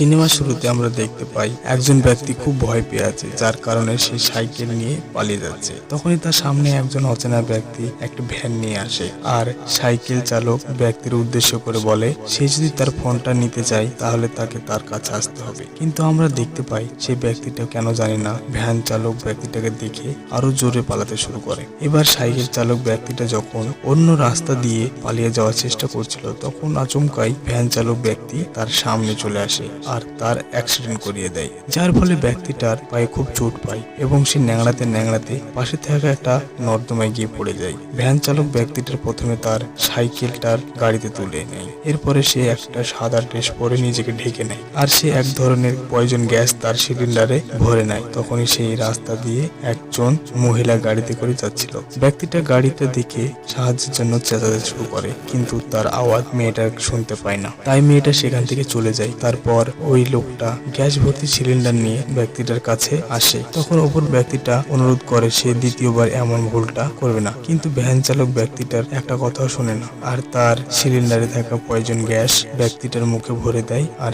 Cinema শুরুতে আমরা দেখতে পাই একজন ব্যক্তি খুব ভয় পেয়ে আছে, যার কারণে সে সাইকেল নিয়ে পালিয়ে যাচ্ছে। তখনই তার সামনে একজন অচেনা ব্যক্তি একটি ভ্যান নিয়ে আসে আর সাইকেল চালক ব্যক্তির উদ্দেশ্য করে বলে সে যদি তার ফোনটা নিতে চায় তাহলে তাকে তার কাছে আসতে হবে। কিন্তু আমরা দেখতে পাই সেই ব্যক্তিটা কেন জানি না ভ্যান চালক ব্যক্তিটাকে দেখে আরো জোরে পালাতে শুরু করে। এবার সাইকেল চালক ব্যক্তিটা যখন অন্য রাস্তা দিয়ে পালিয়ে যাওয়ার চেষ্টা করছিল, তখন আচমকাই ভ্যান চালক ব্যক্তি তার সামনে চলে আসে আর তার অ্যাক্সিডেন্ট করিয়ে দেয়, যার ফলে ব্যক্তিটার পায়ে খুব চোট পায় এবং সে ন্যাংড়াতে ন্যাংড়াতে পাশে থাকা একটা নর্দমায় গিয়ে পড়ে যায়। ভ্যান চালক ব্যক্তিটার প্রথমে তার সাইকেলটার গাড়িতে তুলে নেয়, এরপরে সে একটা সাদা ড্রেস পরে নিজেকে ঢেকে নেয় আর সে এক ধরনের পয়জন গ্যাস তার সিলিন্ডারে ভরে নেয়। তখনই সেই রাস্তা দিয়ে একজন মহিলা গাড়িতে করে যাচ্ছিল। ব্যক্তিটা গাড়িতে দেখে সাহায্যের জন্য চেঁচাতে শুরু করে, কিন্তু তার আওয়াজ মেয়েটা শুনতে পায় না, তাই মেয়েটা সেখান থেকে চলে যায়। তারপর ওই লোকটা গ্যাস ভর্তি সিলিন্ডার নিয়ে ব্যক্তিটার কাছে আসে। তখন অপর ব্যক্তিটা অনুরোধ করে সে দ্বিতীয়বার এমন ভুলটা করবে না, কিন্তু ভ্যান চালক ব্যক্তিটার একটা কথাও শোনে না আর তার সিলিন্ডারে থাকা পয়জন গ্যাস ব্যক্তিটার মুখে ভরে দেয় আর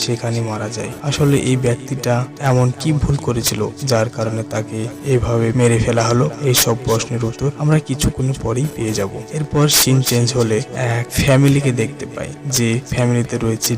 সেখানে মারা যায়। আসলে এই ব্যক্তিটা এমন কি ভুল করেছিল যার কারণে তাকে এভাবে মেরে ফেলা হলো? এই সব প্রশ্নের উত্তর আমরা কিছুক্ষণ পরেই পেয়ে যাব। এরপর সিন চেঞ্জ হলে এক ফ্যামিলিকে দেখতে পাই, যে ফ্যামিলিতে রয়েছে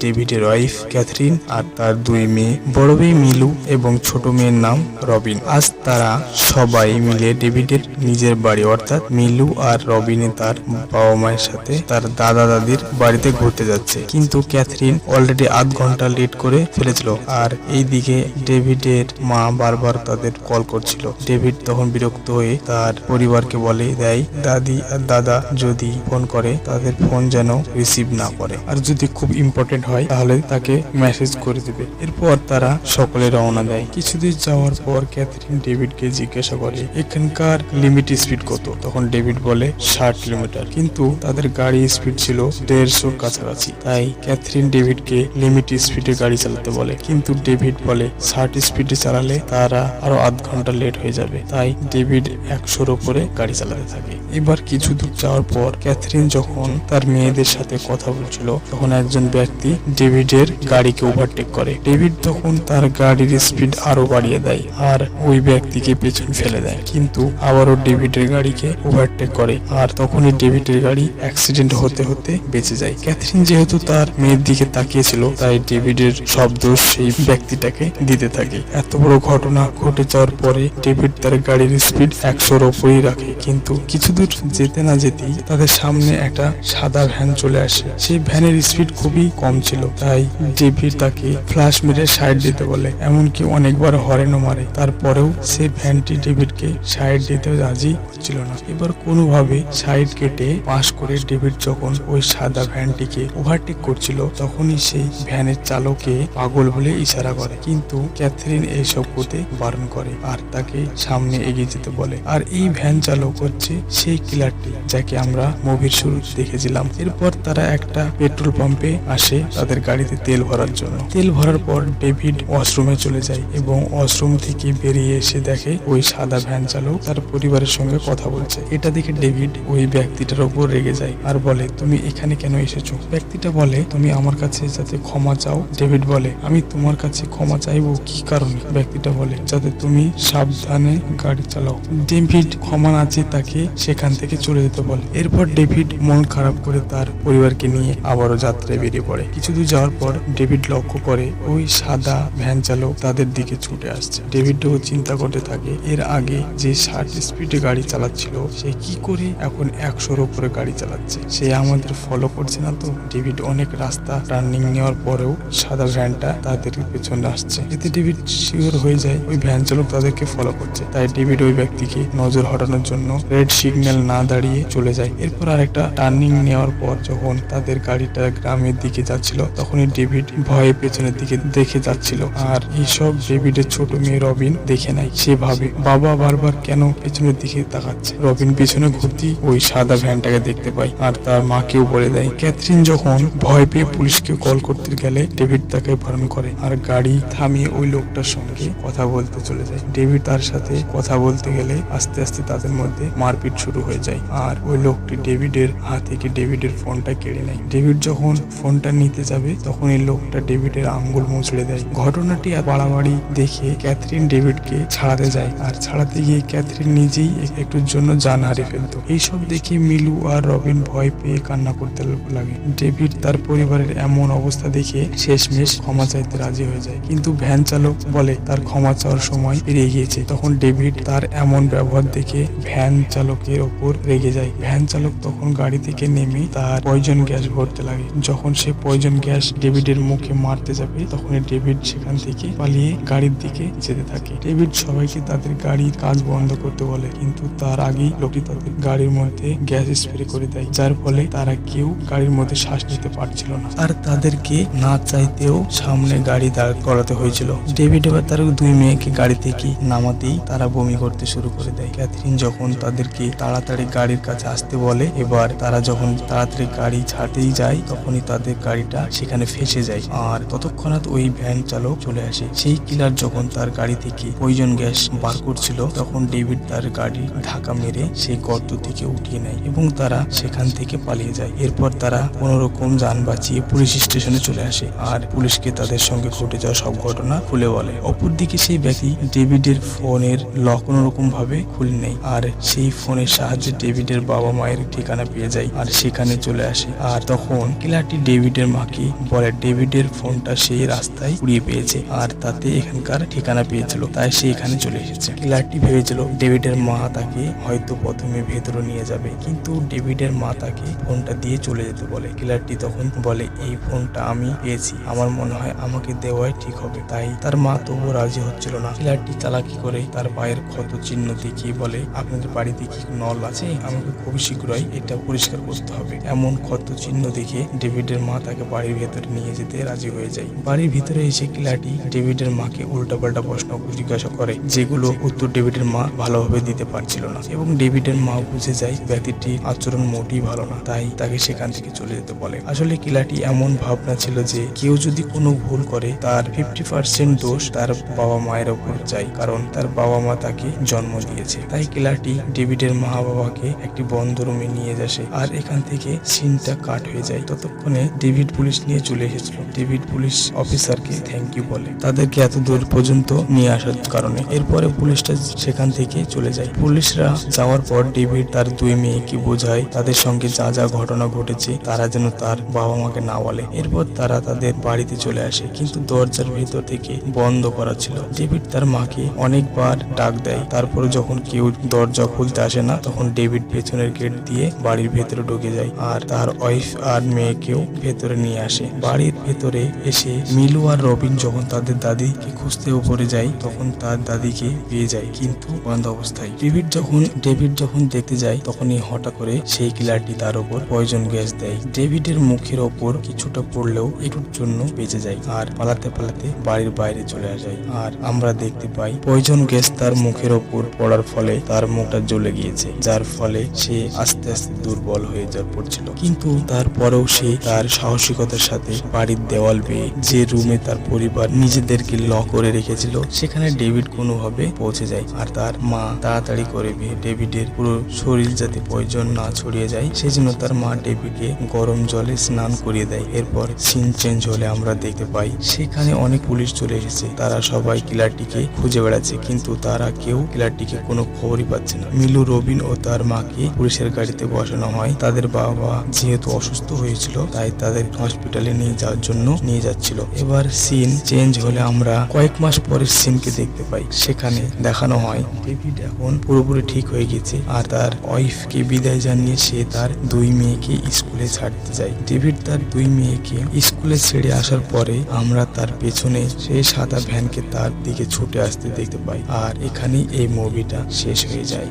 ডেভিডের ওয়াইফ ক্যাথরিন আর তার দুই মেয়ে, বড় মেয়ে মিলু এবং ছোট মেয়ের নাম রবিন। আজ তারা সবাই মিলে ডেভিডের নিজের বাড়ি অর্থাৎ মিলু আর রবিনে তার বাবা মায়ের সাথে তার দাদা দাদির বাড়িতে ঘুরতে যাচ্ছে, কিন্তু ক্যাথরিন অলরেডি আধ ঘন্টা লেট করে ফেলেছিল। আর এইদিকে ডেভিডের মা বারবার তাদের কল করছিল। ডেভিড তখন বিরক্ত হয়ে তার পরিবারকে বলে দেয় দাদি আর দাদা যদি ফোন করে তাদের ফোন যেন রিসিভ না করে, আর যদি খুব ইম্পর্টেন্ট হয় তাহলে তাকে মেসেজ করে দেবে। এরপর তারা সকলে রওনা দেয়। কিছুদিন যাওয়ার পর ক্যাথরিন ডেভিডকে জিজ্ঞাসা করে এখানকার লিমিট স্পিড কত। তখন ডেভিড বলে 60 কিলোমিটার, কিন্তু তাদের গাড়ি স্পিড ছিল 150 কাছাকাছি। তাই ক্যাথরিন ডেভিডকে লিমিট স্পিডে গাড়ি চালাতে বলে, কিন্তু ডেভিড বলে 60 স্পিডে চালালে তারা আরো আধ ঘন্টা লেট হয়ে যাবে। তাই ডেভিড 100-র উপরে গাড়ি চালাতে থাকে। এবার কিছু দূর যাওয়ার পর ক্যাথরিন যখন তার মেয়েদের সাথে কথা বলছিল, তখন একজন ব্যক্তি ডেভিডের গাড়িকে ওভারটেক করে। ডেভিড তখন তার গাড়ির স্পিড আরো বাড়িয়ে দেয় আর ওই ব্যক্তিকে পেছন ফেলে দেয়, কিন্তু আবারও ডেভিডের গাড়িকে ওভারটেক করে আর তখনই ডেভিডের গাড়ি অ্যাক্সিডেন্ট হতে হতে বেঁচে যায়। ক্যাথরিন যেহেতু তার মেয়ের দিকে তাকিয়েছিল, তাই ডেভিডের সব দোষ সেই ব্যক্তিটাকে দিতে থাকে। এত বড় ঘটনা ঘটে যাওয়ার পরে ডেভিড তার গাড়ির স্পিড 100-র উপরেই রাখে, কিন্তু কিছু দূর যেতে না যেতেই তাদের সামনে একটা সাদা ভ্যান চলে আসে। সেই ভ্যানের স্পিড খুবই কম ছিল, তাই ডেভিড তাকে ফ্ল্যাশ মেরে সাইড দিতে বলে, এমনকি অনেকবার হরেনও মারে। তারপরেও সেই ভ্যানটি ডেভিডকে সাইড দিতে রাজি হচ্ছিল না। এবার কোনোভাবে সাইড কেটে পাশ করে ডেভিড যখন ওই সাদা ভ্যানটিকে ওভারটেক করছিল, তখনই সেই ভ্যানের চালককে পাগল বলে ইশারা করে, কিন্তু ক্যাথরিন এইসব করতে বারণ করে আর তাকে সামনে এগিয়ে যেতে বলে। আর এই ভ্যান চালক হচ্ছে সেই কিলারটি যাকে আমরা মুভির শুরুতে দেখেছিলাম। এরপর তারা একটা পেট্রোল পাম্পে আসে তাদের গাড়িতে তেল ভরার জন্য। তেল ভরার পর ডেভিড ওয়াশরুমে চলে যায় এবং ওয়াশরুম থেকে বেরিয়ে এসে দেখে ওই সাদা ভ্যান চালক তার পরিবারের সঙ্গে কথা বলছে। এটা দেখে ডেভিড ওই ব্যক্তিটার উপর রেগে যায় আর বলে তুমি এখানে কেন এসেছো? ব্যক্তিটা বলে তুমি আমার কাছে যাতে ক্ষমা চাও। ডেভিড বলে আমি তোমার কাছে ক্ষমা চাইবো কি কারণে? ব্যক্তিটা বলে যাতে তুমি সাবধানে গাড়ি চালাও। ডেভিড ক্ষমা না চেয়ে তাকে সেখান থেকে চলে যেতে বলে। এরপর ডেভিড মন খারাপ করে তার পরিবারকে নিয়ে আবারও যাত্রায় বেরিয়ে পড়ে। কিছু দূর যাওয়ার পর ডেভিড লক্ষ্য করে ওই সাদা ভ্যান চালক তাদের দিকে ছুটে আসছে। ডেভিডও চিন্তা করতে থাকে এর আগে যে 60 স্পিডে গাড়ি চালাচ্ছিল সে কি করে এখন 100-র উপরে গাড়ি চালাচ্ছে? সে আমাদের ফলো করছে না তো? ডেভিড অনেক রাস্তা টার্নিং নেওয়ার পরেও সাদা ভ্যানটা তাদের পেছনে আসছে। এতে ডেভিড শিওর হয়ে যায় ওই ভ্যান চালক তাদেরকে ফলো করছে। তাই ডেভিড ওই ব্যক্তিকে নজর হটানোর জন্য রেড সিগন্যাল না দাঁড়িয়ে চলে যায়। এরপর আরেকটা টার্নিং নেওয়ার পর যখন তাদের গাড়িটা গ্রামের দিকে যাচ্ছিল, তখনই ডেভিড ভয়ে পেছনের দিকে দেখে যাচ্ছিল। আর এইসব ডেভিডের ছোট মেয়ে রবিন দেখে নাই। সে ভাবে বাবা বারবার কেন পেছনের দিকে তাকাচ্ছে। রবিন পেছনে ঘুরতেই ওই সাদা ভ্যানটাকে দেখতে পায় আর তার মাকেও বলে দেয়। ক্যাথরিন যখন ভয় পেয়ে পুলিশকে কল করতে গেলে ডেভিড তাকে বারণ করে আর গাড়ি থামিয়ে ওই লোকটার সঙ্গে কথা বলতে চলে যায়। ডেভিড তার সাথে কথা বলতে গেলে আস্তে আস্তে তাদের মধ্যে মারপিট শুরু হয়ে যায় আর ওই লোকটি ডেভিডের হাত থেকে ডেভিডের ফোনটা কেড়ে নেয়। ডেভিড যখন ফোনটা নিতে যাবে তখনই লোকটা ডেভিডের আঙ্গুল মুচড়ে দেয়। ঘটনাটি বাড়াবাড়ি দেখে ক্যাথরিন ডেভিডকে ছাড়াতে যায়, আর ছাড়াতে গিয়ে ক্যাথরিন নিজেই একটুর জন্য জান হারিয়ে ফেলতো। এইসব দেখে মিলু আর রবিন ভয় পেয়ে কান্না করতে লাগে। ডেভিড তার পরিবারের এমন অবস্থা দেখে শেষমেশ ক্ষমা চাইতে রাজি হয়ে যায়, কিন্তু ভ্যান চালক বলে তার ক্ষমা চাওয়ার সময় পেরিয়ে গিয়েছে। তখন ডেভিড তার এমন ব্যবহার দেখে ভ্যান চালকের ওপর রেগে যায়। ভ্যান চালক তখন গাড়ি থেকে নেমে তার পয়জন গ্যাস ভরতে লাগে। যখন সে পয়জন গ্যাস ডেভিডের মুখে মারতে যাবে, তখনই ডেভিড সেখান থেকে পালিয়ে গাড়ির দিকে যেতে থাকে। ডেভিড সবাইকে তাদের গাড়ির কাজ বন্ধ করতে বলে, কিন্তু তার আগেই লোকটি তাদের গাড়ির মধ্যে গ্যাস স্প্রে করে দেয়, যার ফলে তারা কেউ গাড়ির মধ্যে শ্বাস নিতে পারছিল না, আর তাদেরকে না চাইতেও সামনে গাড়ি দাঁড় করাতে হয়েছিল। ডেভিড এবার তার দুই মেয়েকে গাড়ি থেকে নামাতেই তারা বমি করতে শুরু করে দেয়। ক্যাথরিন যখন তাদেরকে তাড়াতাড়ি গাড়ির কাছে আসতে বলে, এবার তারা যখন তাড়াতাড়ি গাড়ি ছাড়তেই যায়, তখনই তাদের গাড়িটা সেখানে ফেসে যায়। আর ততক্ষণাৎ ওই ভ্যান চালক চলে আসে। সেই কিলার যখন তার গাড়ি থেকে পয়জন গ্যাস বার করছিল, তখন ডেভিড তার গাড়ি ধাক্কা মেরে সেই গর্ত থেকে উঠিয়ে নেয় এবং তারা সেখান থেকে পালিয়ে যায়। এরপর তারা কোনোরকম যান বাঁচিয়ে পুলিশ স্টেশনে চলে আসে আর পুলিশকে তাদের সঙ্গে ঘটে যাওয়া সব ঘটনা খুলে বলে। অপরদিকে সেই ব্যক্তি ডেভিডের ফোনের লক কোনোরকম ভাবে খুলে নেয়, আর সেই ফোনের সাহায্যে ডেভিডের বাবা মায়ের ঠিকানা পেয়ে যায় আর সেখানে চলে আসে। আর তখন কিলারটি ডেভিডের মাকে বলে ডেভিডের ফোনটা সেই রাস্তায় কুড়িয়ে পেয়েছে আর তাতে এখানকার ঠিকানা পেয়েছিল, তাই সে এখানে চলে এসেছে। কিলারটি ভেবেছিল ডেভিডের মা তাকে হয়তো প্রথমে ভেতরে নিয়ে যাবে, কিন্তু ডেভিডের মা তাকে ফোনটা দিয়ে চলে যেতে বলে। কিলারটি তখন বলে এই ফোনটা আমি পেয়েছি, আমার মনে হয় আমাকে দেওয়াই ঠিক হবে। তাই তার মা তবুও রাজি হচ্ছিল না। কিলারটি চালাকি করে তার পায়ের ক্ষত চিহ্ন দেখিয়ে বলে আপনাদের বাড়িতে কি নল আছে, আমাকে খুব শীঘ্রই এটা পরিষ্কার করতে হবে। এমন ক্ষত চিহ্ন দেখে ডেভিডের মা তাকে বাড়ির ভেতরে নিয়ে যেতে রাজি হয়ে যায়। বাড়ির ভিতরে এসে কিলারটি ডেভিডের মাকে উল্টাপাল্টা প্রশ্ন জিজ্ঞাসা করে, যেগুলো উত্তর ডেভিডের মা ভালোভাবে দিতে পারছিল না, এবং ডেভিডের মা বুঝে যায় ব্যক্তিটির আচরণ মোটেই ভালো না, তাই তাকে সেখান থেকে চলে যেতে বলে। আসলে কিলারটি এমন ভাবনা ছিল যে কেউ যদি কোনো ভুল করে তার 50% দোষ তার বাবা মায়ের ওপর যায়, কারণ তার বাবা মা তাকে জন্ম দিয়েছে। তাই কিলারটি ডেভিডের মা বাবাকে একটি বন্ধ রুমে নিয়ে আসে আর এখান থেকে সিনটা কাট হয়ে যায়। ততক্ষণে ডেভিড পুলিশ নিয়ে চলে এসেছিল। ডেভিড পুলিশ অফিসারকে থ্যাংক ইউ বলে তাদেরকে এত দূর পর্যন্ত নিয়ে আসার কারণে। এরপরে পুলিশটা সেখান থেকে চলে যায়। পুলিশরা যাওয়ার পর ডেভিড তার দুই মেয়েকে বোঝায় তাদের সঙ্গে যা যা ঘটনা ঘটেছে তারা যেন তার বাবা মাকে না বলে। এরপর তারা তাদের বাড়িতে চলে আসে, কিন্তু দরজার ভেতর থেকে বন্ধ করা ছিল। ডেভিড তার মাকে অনেকবার ডাক দেয়, তারপরে যখন কেউ দরজা খুলতে আসে না, তখন ডেভিড পেছনের গেট দিয়ে বাড়ির ভেতরে ঢুকে যায় আর তার ওয়াইফ আর মেয়েকেও ভেতরে নিয়ে আসে। বাড়ির ভেতরে এসে মিলু আর রবিন যখন তাদের দাদিকে খুঁজতে উপরে যায়, তখন তার দাদিকে পেয়ে যায়, কিন্তু বন্ধ অবস্থায়। ডেভিড যখন দেখতে যায়, তখনই হঠাৎ করে সেই কিলারটি তার উপর পয়জন গ্যাস দেয়। ডেভিডের মুখের ওপর কিছুটা পড়লেও একটুর জন্য বেঁচে যায় আর পালাতে পালাতে বাড়ির বাইরে চলে যায়। আর আমরা দেখতে পাই পয়জন গ্যাস তার মুখের ওপর পড়ার ফলে তার মুখটা জ্বলে গিয়েছে, যার ফলে সে আস্তে আস্তে দুর্বল হয়ে পড়ছিল। কিন্তু তারপরেও সে তার সাহসিকতার সাথে বাড়ির দেওয়াল বেয়ে যে রুমে তার পরিবার নিজেদেরকে লক করে রেখেছিল, সেখানে ডেভিড কোনোভাবে পৌঁছে যায়। আর তার মা তাড়াতাড়ি করে ডেভিডের পুরো শরীর যাতে পয়জন না ছড়িয়ে যায়, সেজন্য তার মা ডেভিডকে গরম জলে স্নান করিয়ে দেয়। এরপর সিন চেঞ্জ হলে আমরা দেখতে পাই সেখানে অনেক পুলিশ চলে এসেছে। তারা সবাই কিলারটিকে খুঁজে বেড়াচ্ছে, কিন্তু তারা কেউ কিলারটিকে কোনো খবরই পাচ্ছে না। মিলু, রবিন ও তার মাকে পুলিশের গাড়িতে বসানো হয়। তাদের বাবা যেহেতু অসুস্থ হয়েছিল, তাই তাদের হসপিটালে নিয়ে যাওয়ার জন্য নিয়ে যাচ্ছিল। এবার সিন চেঞ্জ হলে আমরা কয়েক মাস পরের সিনকে দেখতে পাই। সেখানে দেখানো হয় ডেভিড এখন পুরোপুরি ঠিক হয়ে গেছে আর তার ওয়াইফকে বিদায় জানিয়ে সে তার দুই মেয়েকে স্কুলে ছাড়তে যায়। ডেভিড তার দুই মেয়েকে স্কুলে ছেড়ে আসার পরে আমরা তার পেছনে সেই সাদা ভ্যানকে তার দিকে ছুটে আসতে দেখতে পাই। আর এখানেই এই মুভিটা শেষ হয়ে যায়।